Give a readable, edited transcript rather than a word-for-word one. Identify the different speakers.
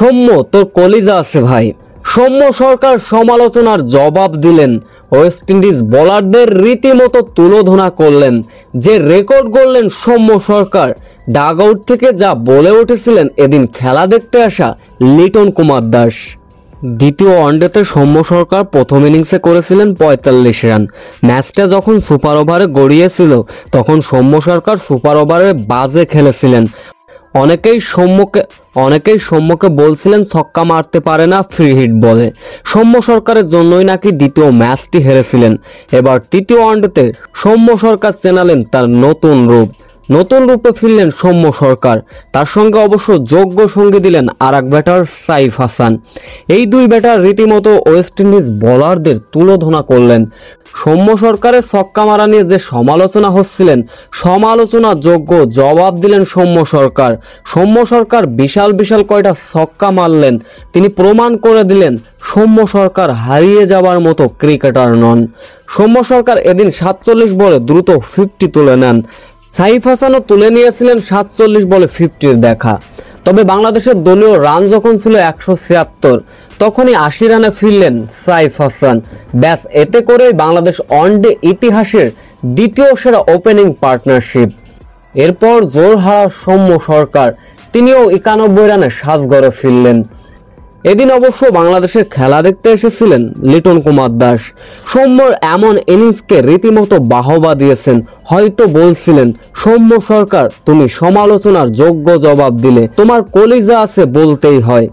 Speaker 1: সৌম্য তোর কলিজা আছে ভাই। সৌম্য সরকার সমালোচনার জবাব দিলেন, ওয়েস্ট ইন্ডিজ বোলারদের রীতিমতো তুলোধনা করলেন। যে রেকর্ড গড়লেন সৌম্য সরকার, ডাগ আউট থেকে যা বলে উঠেছিলেন এদিন খেলা দেখতে আসা লিটন কুমার দাস। দ্বিতীয় ওয়ানডেতে সৌম্য সরকার প্রথম ইনিংসে করেছিলেন ৪৫ রান। ম্যাচটা যখন সুপার ওভারে গড়িয়েছিল তখন সৌম্য সরকার সুপার ওভারে বাজে খেলেছিলেন। অনেকেই সৌম্যকে বলছিলেন ছক্কা মারতে পারে না, ফ্রি হিট বলে। সৌম্য সরকারের জন্যই নাকি দ্বিতীয় ম্যাচটি হেরেছিলেন। এবার তৃতীয় ওয়ানডেতে সৌম্য সরকার চেনালেন তার নতুন রূপে ফিরলেন সৌম্য সরকার। তার সঙ্গে অবশ্য যোগ্য সঙ্গী দিলেন আর এক ব্যাটার সাইফ হাসান। এই দুই ব্যাটার রীতিমতো ওয়েস্ট ইন্ডিজ বোলারদের তুলোধনা করলেন। সৌম্য সরকারের ছক্কা মারা নিয়ে যে সমালোচনা হচ্ছিলেন, সমালোচনা যোগ্য জবাব দিলেন সৌম্য সরকার বিশাল কয়টা ছক্কা মারলেন। তিনি প্রমাণ করে দিলেন সৌম্য সরকার হারিয়ে যাবার মতো ক্রিকেটার নন। সৌম্য সরকার এদিন ৪৭ বলে দ্রুত 50 তুলে নেন। সাইফ হাসানও তুলে নিয়েছিলেন ৪৭ বলে 50-র দেখা। তবে বাংলাদেশের দলীয় রান যখন ছিল ১৭৬, তখনই ৮০ রানে ফিরলেন সাইফ হাসান। ব্যাস, এতে করেই বাংলাদেশ ওয়ানডে ইতিহাসের দ্বিতীয় সেরা ওপেনিং পার্টনারশিপ। এরপর জোরহারা সৌম্য সরকার, তিনিও ৯১ রানে সাজঘরে ফিরলেন। এদিন অবশ্য বাংলাদেশের খেলা দেখতে এসেছিলেন লিটন কুমার দাস। সৌম্যর এমন ইনিংসকে রীতিমতো বাহবা দিয়েছেন। হয়তো বলছিলেন, সৌম্য সরকার তুমি সমালোচনার যোগ্য জবাব দিলে, তোমার কলিজা আছে বলতেই হয়।